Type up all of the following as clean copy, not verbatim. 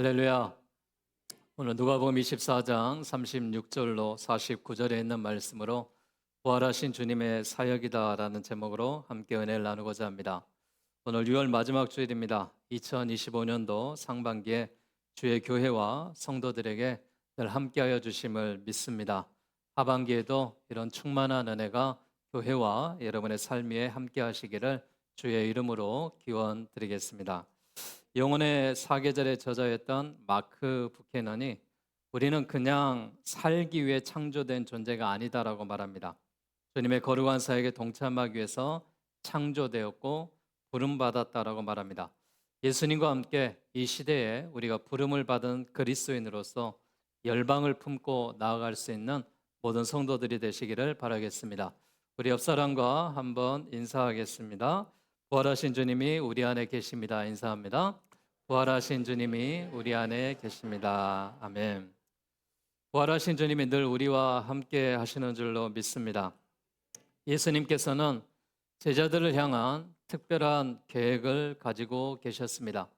할렐루야. 오늘 누가복음 24장 36절로 49절에 있는 말씀으로 부활하신 주님의 사역이다라는 제목으로 함께 은혜를 나누고자 합니다. 오늘 6월 마지막 주일입니다. 2025년도 상반기에 주의 교회와 성도들에게 늘 함께하여 주심을 믿습니다. 하반기에도 이런 충만한 은혜가 교회와 여러분의 삶 위에 함께하시기를 주의 이름으로 기원드리겠습니다. 영혼의 사계절의 저자였던 마크 부캐넌이 우리는 그냥 살기 위해 창조된 존재가 아니다라고 말합니다. 주님의 거룩한 사역에 동참하기 위해서 창조되었고 부름받았다라고 말합니다. 예수님과 함께 이 시대에 우리가 부름을 받은 그리스도인으로서 열방을 품고 나아갈 수 있는 모든 성도들이 되시기를 바라겠습니다. 우리 옆사람과 한번 인사하겠습니다. 부활하신 주님이 우리 안에 계십니다. 인사합니다. 부활하신 주님이 우리 안에 계십니다. 아멘. 부활하신 주님이 늘 우리와 함께 하시는 줄로 믿습니다. 예수님께서는 제자들을 향한 특별한 계획을 가지고 계셨습니다.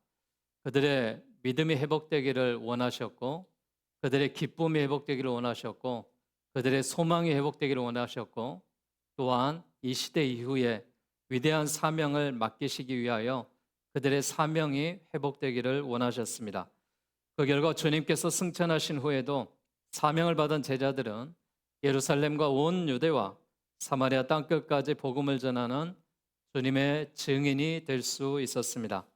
그들의 믿음이 회복되기를 원하셨고, 그들의 기쁨이 회복되기를 원하셨고, 그들의 소망이 회복되기를 원하셨고, 또한 이 시대 이후에 위대한 사명을 맡기시기 위하여 그들의 사명이 회복되기를 원하셨습니다. 그 결과 주님께서 승천하신 후에도 사명을 받은 제자들은 예루살렘과 온 유대와 사마리아 땅끝까지 복음을 전하는 주님의 증인이 될 수 있었습니다.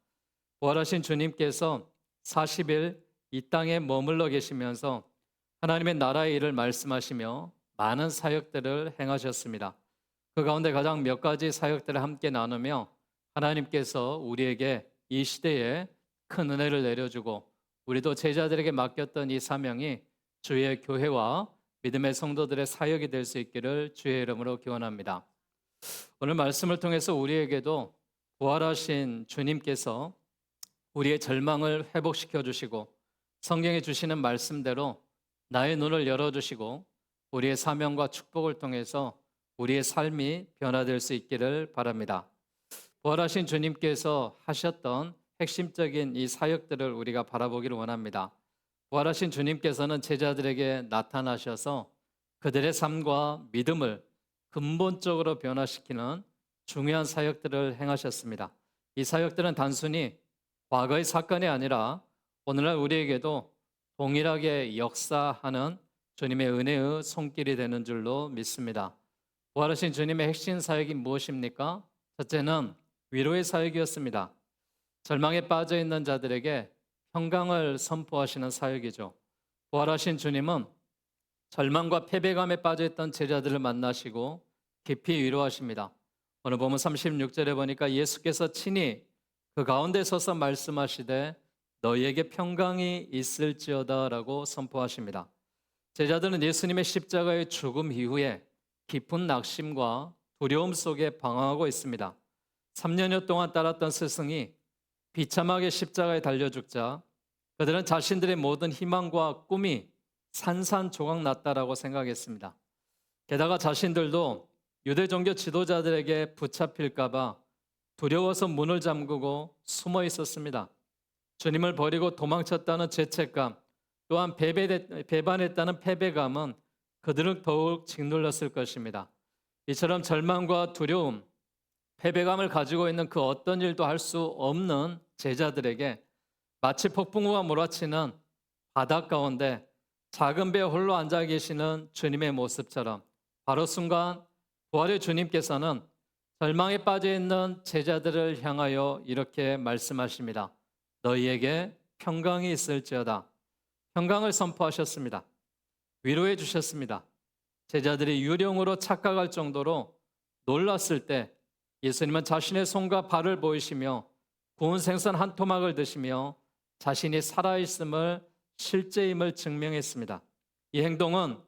부활하신 주님께서 40일 이 땅에 머물러 계시면서 하나님의 나라의 일을 말씀하시며 많은 사역들을 행하셨습니다. 그 가운데 가장 몇 가지 사역들을 함께 나누며 하나님께서 우리에게 이 시대에 큰 은혜를 내려주고 우리도 제자들에게 맡겼던 이 사명이 주의 교회와 믿음의 성도들의 사역이 될 수 있기를 주의 이름으로 기원합니다. 오늘 말씀을 통해서 우리에게도 부활하신 주님께서 우리의 절망을 회복시켜 주시고 성경에 주시는 말씀대로 나의 눈을 열어주시고 우리의 사명과 축복을 통해서 우리의 삶이 변화될 수 있기를 바랍니다. 부활하신 주님께서 하셨던 핵심적인 이 사역들을 우리가 바라보기를 원합니다. 부활하신 주님께서는 제자들에게 나타나셔서 그들의 삶과 믿음을 근본적으로 변화시키는 중요한 사역들을 행하셨습니다. 이 사역들은 단순히 과거의 사건이 아니라 오늘날 우리에게도 동일하게 역사하는 주님의 은혜의 손길이 되는 줄로 믿습니다. 부활하신 주님의 핵심 사역이 무엇입니까? 첫째는 위로의 사역이었습니다. 절망에 빠져 있는 자들에게 평강을 선포하시는 사역이죠. 부활하신 주님은 절망과 패배감에 빠져 있던 제자들을 만나시고 깊이 위로하십니다. 오늘 보면 36절에 보니까 예수께서 친히 그 가운데 서서 말씀하시되 너희에게 평강이 있을지어다라고 선포하십니다. 제자들은 예수님의 십자가의 죽음 이후에 깊은 낙심과 두려움 속에 방황하고 있습니다. 3년여 동안 따랐던 스승이 비참하게 십자가에 달려 죽자 그들은 자신들의 모든 희망과 꿈이 산산조각 났다라고 생각했습니다. 게다가 자신들도 유대 종교 지도자들에게 붙잡힐까 봐 두려워서 문을 잠그고 숨어 있었습니다. 주님을 버리고 도망쳤다는 죄책감, 또한 배반했다는 패배감은 그들을 더욱 짓눌렀을 것입니다. 이처럼 절망과 두려움, 패배감을 가지고 있는 그 어떤 일도 할 수 없는 제자들에게 마치 폭풍우가 몰아치는 바닷 가운데 작은 배에 홀로 앉아 계시는 주님의 모습처럼 바로 순간 부활의 주님께서는 절망에 빠져 있는 제자들을 향하여 이렇게 말씀하십니다. 너희에게 평강이 있을지어다. 평강을 선포하셨습니다. 위로해 주셨습니다. 제자들이 유령으로 착각할 정도로 놀랐을 때 예수님은 자신의 손과 발을 보이시며 구운 생선 한 토막을 드시며 자신이 살아있음을 실제임을 증명했습니다. 이 행동은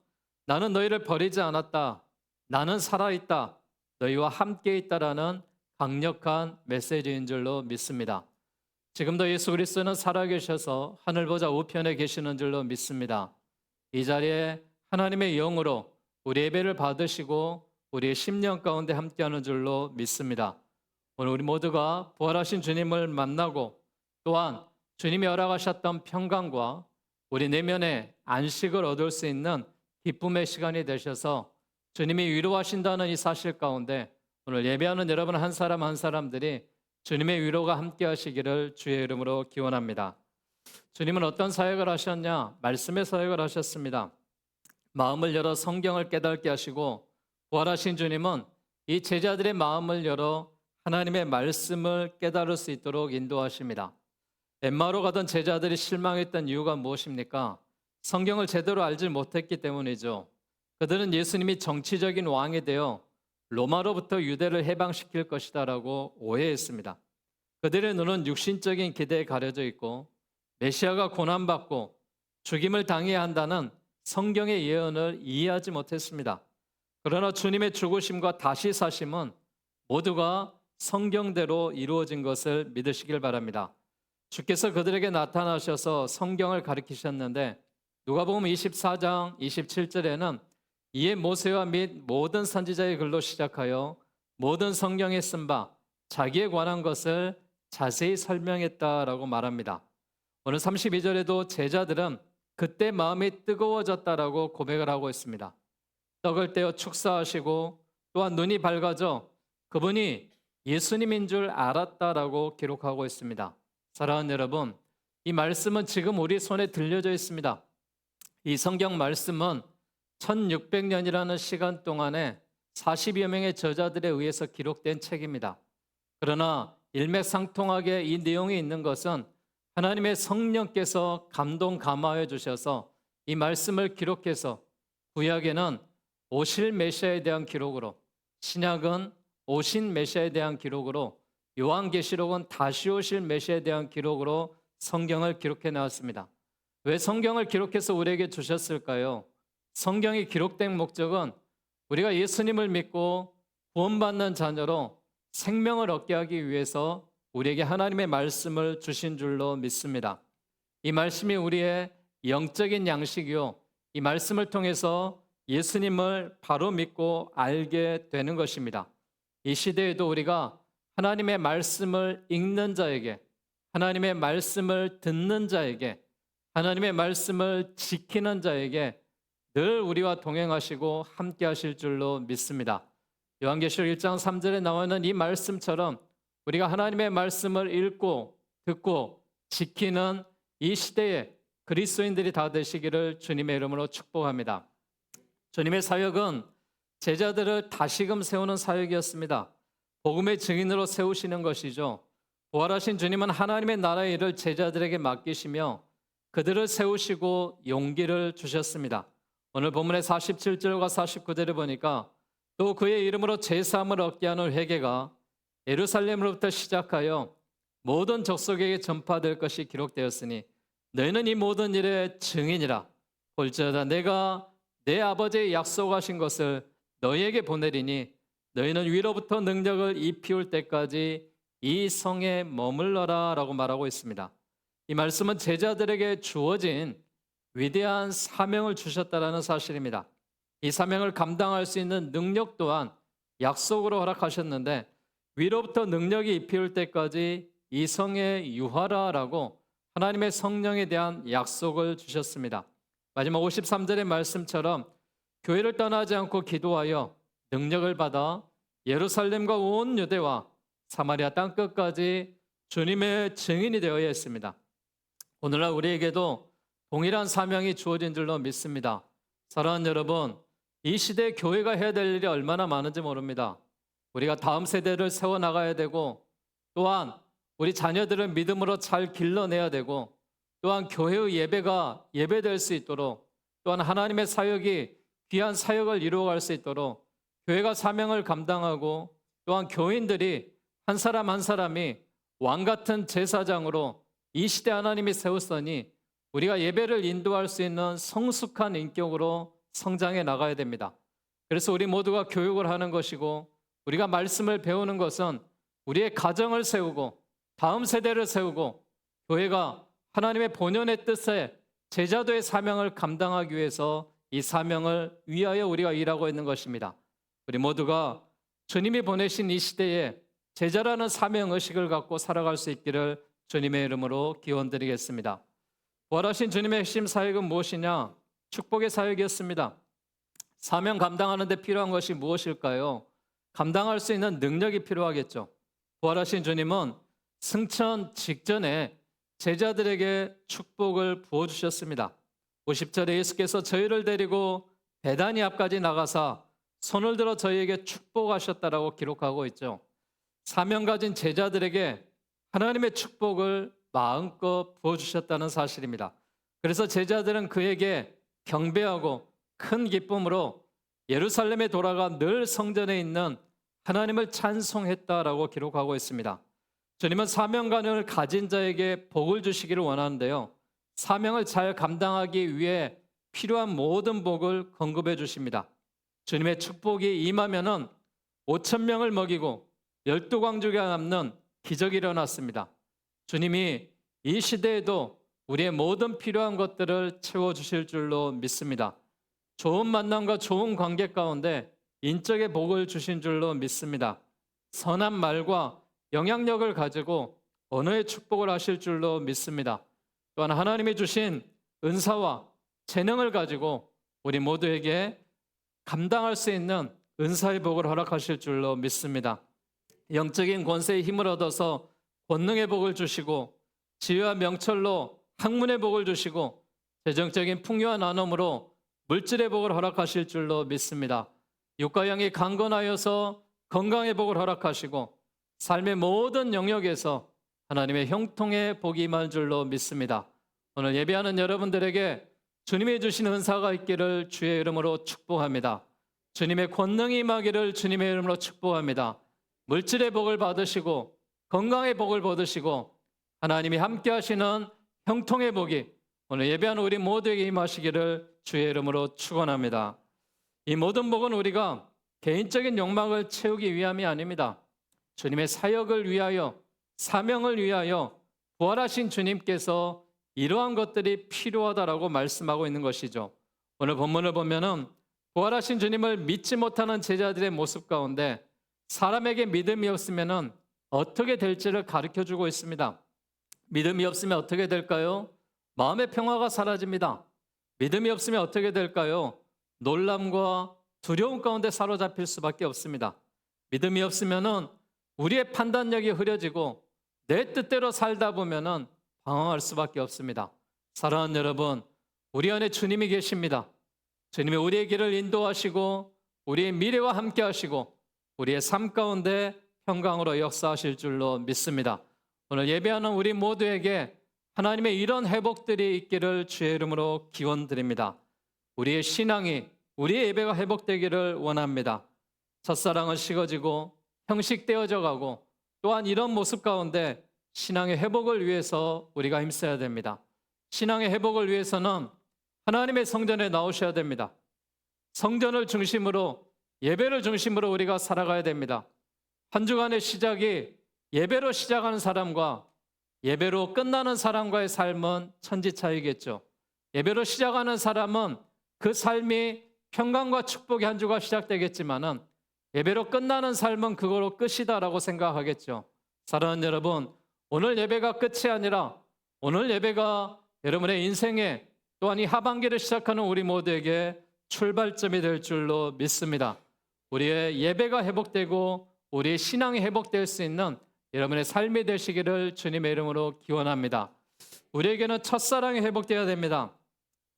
나는 너희를 버리지 않았다. 나는 살아있다. 너희와 함께 있다라는 강력한 메시지인 줄로 믿습니다. 지금도 예수 그리스도는 살아계셔서 하늘 보좌 우편에 계시는 줄로 믿습니다. 이 자리에 하나님의 영으로 우리 예배를 받으시고 우리의 심령 가운데 함께하는 줄로 믿습니다. 오늘 우리 모두가 부활하신 주님을 만나고 또한 주님이 허락하셨던 평강과 우리 내면의 안식을 얻을 수 있는 기쁨의 시간이 되셔서 주님이 위로하신다는 이 사실 가운데 오늘 예배하는 여러분 한 사람 한 사람들이 주님의 위로가 함께 하시기를 주의 이름으로 기원합니다. 주님은 어떤 사역을 하셨냐? 말씀의 사역을 하셨습니다. 마음을 열어 성경을 깨닫게 하시고 부활하신 주님은 이 제자들의 마음을 열어 하나님의 말씀을 깨달을 수 있도록 인도하십니다. 엠마오로 가던 제자들이 실망했던 이유가 무엇입니까? 성경을 제대로 알지 못했기 때문이죠. 그들은 예수님이 정치적인 왕이 되어 로마로부터 유대를 해방시킬 것이다라고 오해했습니다. 그들의 눈은 육신적인 기대에 가려져 있고 메시아가 고난받고 죽임을 당해야 한다는 성경의 예언을 이해하지 못했습니다. 그러나 주님의 죽으심과 다시 사심은 모두가 성경대로 이루어진 것을 믿으시길 바랍니다. 주께서 그들에게 나타나셔서 성경을 가르치셨는데 누가복음 24장 27절에는 이에 모세와 및 모든 선지자의 글로 시작하여 모든 성경에 쓴 바 자기에 관한 것을 자세히 설명했다라고 말합니다. 오늘 32절에도 제자들은 그때 마음이 뜨거워졌다라고 고백을 하고 있습니다. 떡을 떼어 축사하시고 또한 눈이 밝아져 그분이 예수님인 줄 알았다라고 기록하고 있습니다. 사랑하는 여러분, 이 말씀은 지금 우리 손에 들려져 있습니다. 이 성경 말씀은 1600년이라는 시간 동안에 40여 명의 저자들에 의해서 기록된 책입니다. 그러나 일맥상통하게 이 내용이 있는 것은 하나님의 성령께서 감동 감화해 주셔서 이 말씀을 기록해서 구약에는 오실 메시아에 대한 기록으로, 신약은 오신 메시아에 대한 기록으로, 요한계시록은 다시 오실 메시아에 대한 기록으로 성경을 기록해 나왔습니다. 왜 성경을 기록해서 우리에게 주셨을까요? 성경이 기록된 목적은 우리가 예수님을 믿고 구원받는 자녀로 생명을 얻게 하기 위해서 우리에게 하나님의 말씀을 주신 줄로 믿습니다. 이 말씀이 우리의 영적인 양식이요, 이 말씀을 통해서 예수님을 바로 믿고 알게 되는 것입니다. 이 시대에도 우리가 하나님의 말씀을 읽는 자에게, 하나님의 말씀을 듣는 자에게, 하나님의 말씀을 지키는 자에게 늘 우리와 동행하시고 함께 하실 줄로 믿습니다. 요한계시록 1장 3절에 나와 있는 이 말씀처럼 우리가 하나님의 말씀을 읽고 듣고 지키는 이 시대에 그리스도인들이 다 되시기를 주님의 이름으로 축복합니다. 주님의 사역은 제자들을 다시금 세우는 사역이었습니다. 복음의 증인으로 세우시는 것이죠. 부활하신 주님은 하나님의 나라의 일을 제자들에게 맡기시며 그들을 세우시고 용기를 주셨습니다. 오늘 본문의 47절과 49절을 보니까 또 그의 이름으로 제사함을 얻게 하는 회개가 예루살렘으로부터 시작하여 모든 족속에게 전파될 것이 기록되었으니 너희는 이 모든 일의 증인이라. 볼지어다 내가 내 아버지의 약속하신 것을 너희에게 보내리니 너희는 위로부터 능력을 입히울 때까지 이 성에 머물러라 라고 말하고 있습니다. 이 말씀은 제자들에게 주어진 위대한 사명을 주셨다라는 사실입니다. 이 사명을 감당할 수 있는 능력 또한 약속으로 허락하셨는데 위로부터 능력이 입히울 때까지 이 성에 유하라라고 하나님의 성령에 대한 약속을 주셨습니다. 마지막 53절의 말씀처럼 교회를 떠나지 않고 기도하여 능력을 받아 예루살렘과 온 유대와 사마리아 땅끝까지 주님의 증인이 되어야 했습니다. 오늘날 우리에게도 동일한 사명이 주어진 줄로 믿습니다. 사랑하는 여러분, 이 시대에 교회가 해야 될 일이 얼마나 많은지 모릅니다. 우리가 다음 세대를 세워나가야 되고 또한 우리 자녀들을 믿음으로 잘 길러내야 되고 또한 교회의 예배가 예배될 수 있도록 또한 하나님의 사역이 귀한 사역을 이루어갈 수 있도록 교회가 사명을 감당하고 또한 교인들이 한 사람 한 사람이 왕같은 제사장으로 이 시대 하나님이 세웠으니 우리가 예배를 인도할 수 있는 성숙한 인격으로 성장해 나가야 됩니다. 그래서 우리 모두가 교육을 하는 것이고 우리가 말씀을 배우는 것은 우리의 가정을 세우고 다음 세대를 세우고 교회가 하나님의 본연의 뜻에 제자도의 사명을 감당하기 위해서 이 사명을 위하여 우리가 일하고 있는 것입니다. 우리 모두가 주님이 보내신 이 시대에 제자라는 사명의식을 갖고 살아갈 수 있기를 주님의 이름으로 기원드리겠습니다. 부활하신 주님의 핵심 사역은 무엇이냐? 축복의 사역이었습니다. 사명 감당하는 데 필요한 것이 무엇일까요? 감당할 수 있는 능력이 필요하겠죠. 부활하신 주님은 승천 직전에 제자들에게 축복을 부어주셨습니다. 50절에 예수께서 저희를 데리고 베다니 앞까지 나가사 손을 들어 저희에게 축복하셨다라고 기록하고 있죠. 사명 가진 제자들에게 하나님의 축복을 마음껏 부어주셨다는 사실입니다. 그래서 제자들은 그에게 경배하고 큰 기쁨으로 예루살렘에 돌아가 늘 성전에 있는 하나님을 찬송했다라고 기록하고 있습니다. 주님은 사명감을 가진 자에게 복을 주시기를 원하는데요. 사명을 잘 감당하기 위해 필요한 모든 복을 공급해 주십니다. 주님의 축복이 임하면은 5천 명을 먹이고 12광주가 남는 기적이 일어났습니다. 주님이 이 시대에도 우리의 모든 필요한 것들을 채워주실 줄로 믿습니다. 좋은 만남과 좋은 관계 가운데 인적의 복을 주신 줄로 믿습니다. 선한 말과 영향력을 가지고 언어의 축복을 하실 줄로 믿습니다. 또한 하나님이 주신 은사와 재능을 가지고 우리 모두에게 감당할 수 있는 은사의 복을 허락하실 줄로 믿습니다. 영적인 권세의 힘을 얻어서 권능의 복을 주시고 지혜와 명철로 학문의 복을 주시고 재정적인 풍요와 나눔으로 물질의 복을 허락하실 줄로 믿습니다. 육과 영이 강건하여서 건강의 복을 허락하시고 삶의 모든 영역에서 하나님의 형통의 복이 임할 줄로 믿습니다. 오늘 예배하는 여러분들에게 주님이 주신 은사가 있기를 주의 이름으로 축복합니다. 주님의 권능이 임하기를 주님의 이름으로 축복합니다. 물질의 복을 받으시고 건강의 복을 받으시고 하나님이 함께 하시는 형통의 복이 오늘 예배하는 우리 모두에게 임하시기를 주의 이름으로 축원합니다. 이 모든 복은 우리가 개인적인 욕망을 채우기 위함이 아닙니다. 주님의 사역을 위하여 사명을 위하여 부활하신 주님께서 이러한 것들이 필요하다라고 말씀하고 있는 것이죠. 오늘 본문을 보면은 부활하신 주님을 믿지 못하는 제자들의 모습 가운데 사람에게 믿음이 없으면은 어떻게 될지를 가르쳐 주고 있습니다. 믿음이 없으면 어떻게 될까요? 마음의 평화가 사라집니다. 믿음이 없으면 어떻게 될까요? 놀람과 두려움 가운데 사로잡힐 수밖에 없습니다. 믿음이 없으면은 우리의 판단력이 흐려지고 내 뜻대로 살다 보면은 방황할 수밖에 없습니다. 사랑하는 여러분, 우리 안에 주님이 계십니다. 주님이 우리의 길을 인도하시고 우리의 미래와 함께 하시고 우리의 삶 가운데 평강으로 역사하실 줄로 믿습니다. 오늘 예배하는 우리 모두에게 하나님의 이런 회복들이 있기를 주의 이름으로 기원드립니다. 우리의 신앙이, 우리의 예배가 회복되기를 원합니다. 첫사랑은 식어지고 형식되어져 가고 또한 이런 모습 가운데 신앙의 회복을 위해서 우리가 힘써야 됩니다. 신앙의 회복을 위해서는 하나님의 성전에 나오셔야 됩니다. 성전을 중심으로 예배를 중심으로 우리가 살아가야 됩니다. 한 주간의 시작이 예배로 시작하는 사람과 예배로 끝나는 사람과의 삶은 천지 차이겠죠. 예배로 시작하는 사람은 그 삶이 평강과 축복의 한 주가 시작되겠지만은 예배로 끝나는 삶은 그거로 끝이다라고 생각하겠죠. 사랑하는 여러분, 오늘 예배가 끝이 아니라 오늘 예배가 여러분의 인생에 또한 이 하반기를 시작하는 우리 모두에게 출발점이 될 줄로 믿습니다. 우리의 예배가 회복되고 우리의 신앙이 회복될 수 있는 여러분의 삶이 되시기를 주님의 이름으로 기원합니다. 우리에게는 첫사랑이 회복되어야 됩니다.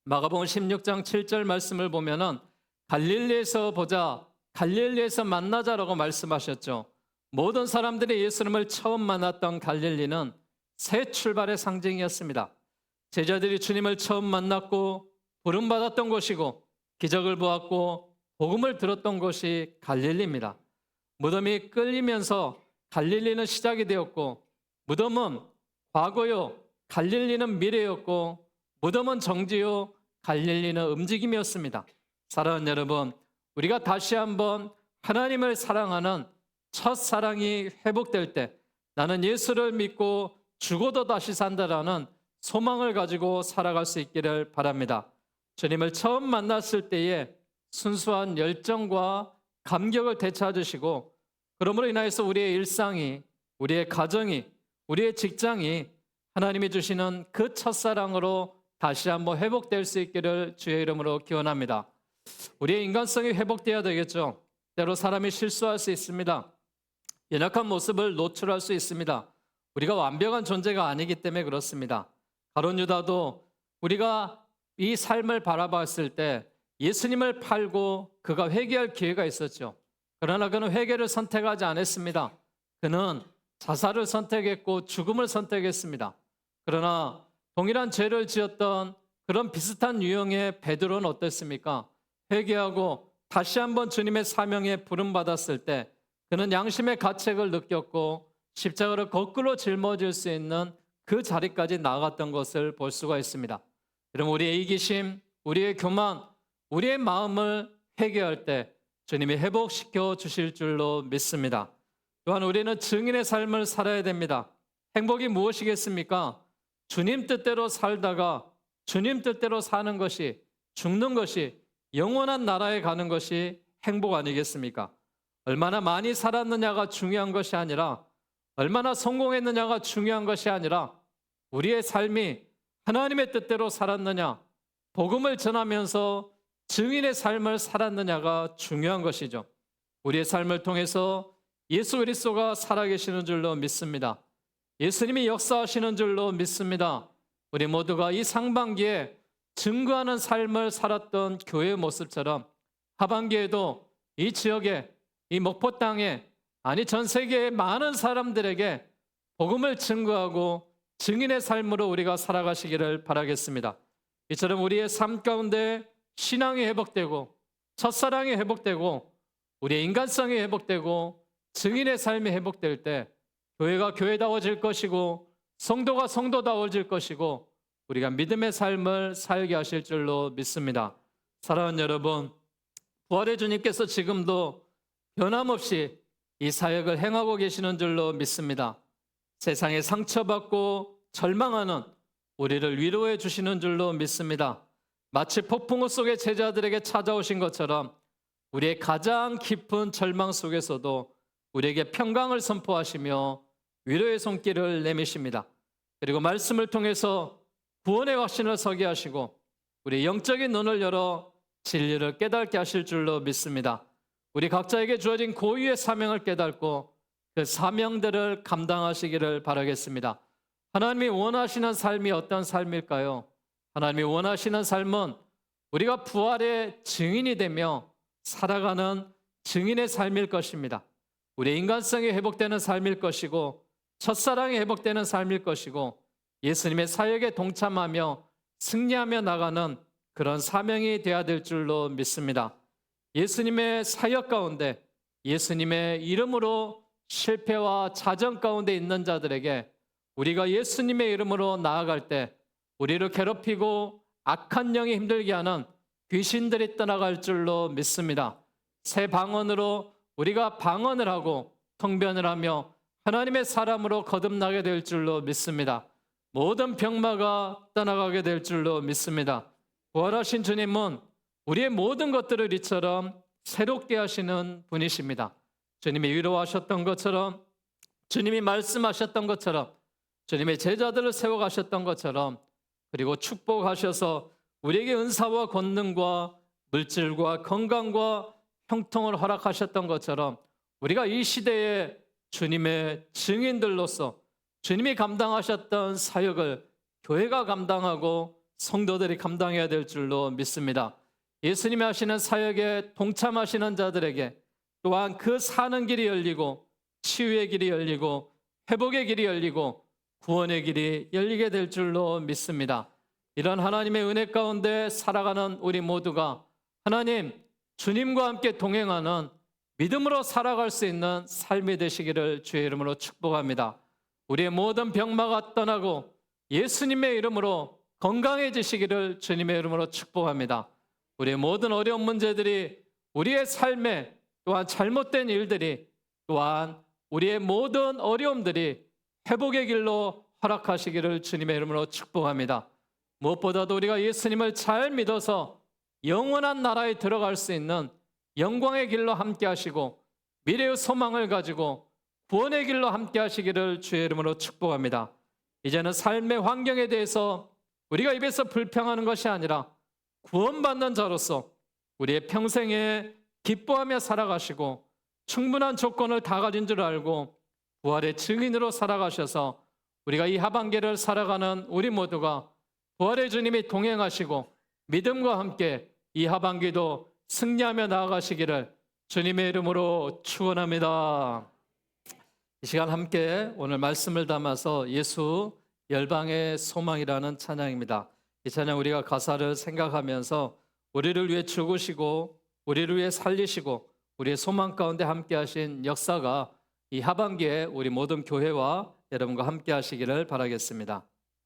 마가복음 16장 7절 말씀을 보면은 갈릴리에서 보자, 갈릴리에서 만나자라고 말씀하셨죠. 모든 사람들이 예수님을 처음 만났던 갈릴리는 새 출발의 상징이었습니다. 제자들이 주님을 처음 만났고 부름받았던 곳이고 기적을 보았고 복음을 들었던 곳이 갈릴리입니다. 무덤이 끌리면서 갈릴리는 시작이 되었고 무덤은 과거요, 갈릴리는 미래였고 무덤은 정지요, 갈릴리는 움직임이었습니다. 사랑하는 여러분, 우리가 다시 한번 하나님을 사랑하는 첫사랑이 회복될 때 나는 예수를 믿고 죽어도 다시 산다라는 소망을 가지고 살아갈 수 있기를 바랍니다. 주님을 처음 만났을 때에 순수한 열정과 감격을 되찾으시고 그러므로 인하여서 우리의 일상이, 우리의 가정이, 우리의 직장이 하나님이 주시는 그 첫사랑으로 다시 한번 회복될 수 있기를 주의 이름으로 기원합니다. 우리의 인간성이 회복되어야 되겠죠. 때로 사람이 실수할 수 있습니다. 연약한 모습을 노출할 수 있습니다. 우리가 완벽한 존재가 아니기 때문에 그렇습니다. 가룟 유다도 우리가 이 삶을 바라봤을 때 예수님을 팔고 그가 회개할 기회가 있었죠. 그러나 그는 회개를 선택하지 않았습니다. 그는 자살을 선택했고 죽음을 선택했습니다. 그러나 동일한 죄를 지었던 그런 비슷한 유형의 베드로는 어땠습니까? 회개하고 다시 한번 주님의 사명에 부름받았을 때 그는 양심의 가책을 느꼈고 십자가를 거꾸로 짊어질 수 있는 그 자리까지 나아갔던 것을 볼 수가 있습니다. 여러분, 우리의 이기심, 우리의 교만, 우리의 마음을 회개할 때 주님이 회복시켜 주실 줄로 믿습니다. 또한 우리는 증인의 삶을 살아야 됩니다. 행복이 무엇이겠습니까? 주님 뜻대로 살다가 주님 뜻대로 사는 것이, 죽는 것이, 영원한 나라에 가는 것이 행복 아니겠습니까? 얼마나 많이 살았느냐가 중요한 것이 아니라, 얼마나 성공했느냐가 중요한 것이 아니라 우리의 삶이 하나님의 뜻대로 살았느냐, 복음을 전하면서 증인의 삶을 살았느냐가 중요한 것이죠. 우리의 삶을 통해서 예수 그리스도가 살아계시는 줄로 믿습니다. 예수님이 역사하시는 줄로 믿습니다. 우리 모두가 이 상반기에 증거하는 삶을 살았던 교회의 모습처럼 하반기에도 이 지역에, 이 목포 땅에, 아니 전 세계의 많은 사람들에게 복음을 증거하고 증인의 삶으로 우리가 살아가시기를 바라겠습니다. 이처럼 우리의 삶 가운데 신앙이 회복되고 첫사랑이 회복되고 우리의 인간성이 회복되고 증인의 삶이 회복될 때 교회가 교회다워질 것이고 성도가 성도다워질 것이고 우리가 믿음의 삶을 살게 하실 줄로 믿습니다. 사랑하는 여러분, 부활의 주님께서 지금도 변함없이 이 사역을 행하고 계시는 줄로 믿습니다. 세상에 상처받고 절망하는 우리를 위로해 주시는 줄로 믿습니다. 마치 폭풍우 속의 제자들에게 찾아오신 것처럼 우리의 가장 깊은 절망 속에서도 우리에게 평강을 선포하시며 위로의 손길을 내미십니다. 그리고 말씀을 통해서 구원의 확신을 서게 하시고 우리 영적인 눈을 열어 진리를 깨닫게 하실 줄로 믿습니다. 우리 각자에게 주어진 고유의 사명을 깨닫고 그 사명들을 감당하시기를 바라겠습니다. 하나님이 원하시는 삶이 어떤 삶일까요? 하나님이 원하시는 삶은 우리가 부활의 증인이 되며 살아가는 증인의 삶일 것입니다. 우리의 인간성이 회복되는 삶일 것이고 첫사랑이 회복되는 삶일 것이고 예수님의 사역에 동참하며 승리하며 나가는 그런 사명이 되어야 될 줄로 믿습니다. 예수님의 사역 가운데 예수님의 이름으로 실패와 자정 가운데 있는 자들에게 우리가 예수님의 이름으로 나아갈 때 우리를 괴롭히고 악한 영이 힘들게 하는 귀신들이 떠나갈 줄로 믿습니다. 새 방언으로 우리가 방언을 하고 통변을 하며 하나님의 사람으로 거듭나게 될 줄로 믿습니다. 모든 병마가 떠나가게 될 줄로 믿습니다. 부활하신 주님은 우리의 모든 것들을 이처럼 새롭게 하시는 분이십니다. 주님이 위로하셨던 것처럼, 주님이 말씀하셨던 것처럼, 주님의 제자들을 세워가셨던 것처럼, 그리고 축복하셔서 우리에게 은사와 권능과 물질과 건강과 형통을 허락하셨던 것처럼 우리가 이 시대에 주님의 증인들로서 주님이 감당하셨던 사역을 교회가 감당하고 성도들이 감당해야 될 줄로 믿습니다. 예수님이 하시는 사역에 동참하시는 자들에게 또한 그 사는 길이 열리고 치유의 길이 열리고 회복의 길이 열리고 구원의 길이 열리게 될 줄로 믿습니다. 이런 하나님의 은혜 가운데 살아가는 우리 모두가 하나님, 주님과 함께 동행하는 믿음으로 살아갈 수 있는 삶이 되시기를 주의 이름으로 축복합니다. 우리의 모든 병마가 떠나고 예수님의 이름으로 건강해지시기를 주님의 이름으로 축복합니다. 우리의 모든 어려운 문제들이, 우리의 삶에 또한 잘못된 일들이, 또한 우리의 모든 어려움들이 회복의 길로 허락하시기를 주님의 이름으로 축복합니다. 무엇보다도 우리가 예수님을 잘 믿어서 영원한 나라에 들어갈 수 있는 영광의 길로 함께 하시고 미래의 소망을 가지고 구원의 길로 함께 하시기를 주의 이름으로 축복합니다. 이제는 삶의 환경에 대해서 우리가 입에서 불평하는 것이 아니라 구원받는 자로서 우리의 평생에 기뻐하며 살아가시고 충분한 조건을 다 가진 줄 알고 부활의 증인으로 살아가셔서 우리가 이 하반기를 살아가는 우리 모두가 부활의 주님이 동행하시고 믿음과 함께 이 하반기도 승리하며 나아가시기를 주님의 이름으로 축원합니다. 이 시간 함께 오늘 말씀을 담아서 예수 열방의 소망이라는 찬양입니다. 이 찬양 우리가 가사를 생각하면서 우리를 위해 죽으시고 우리를 위해 살리시고 우리의 소망 가운데 함께 하신 역사가 이 하반기에 우리 모든 교회와 여러분과 함께 하시기를 바라겠습니다.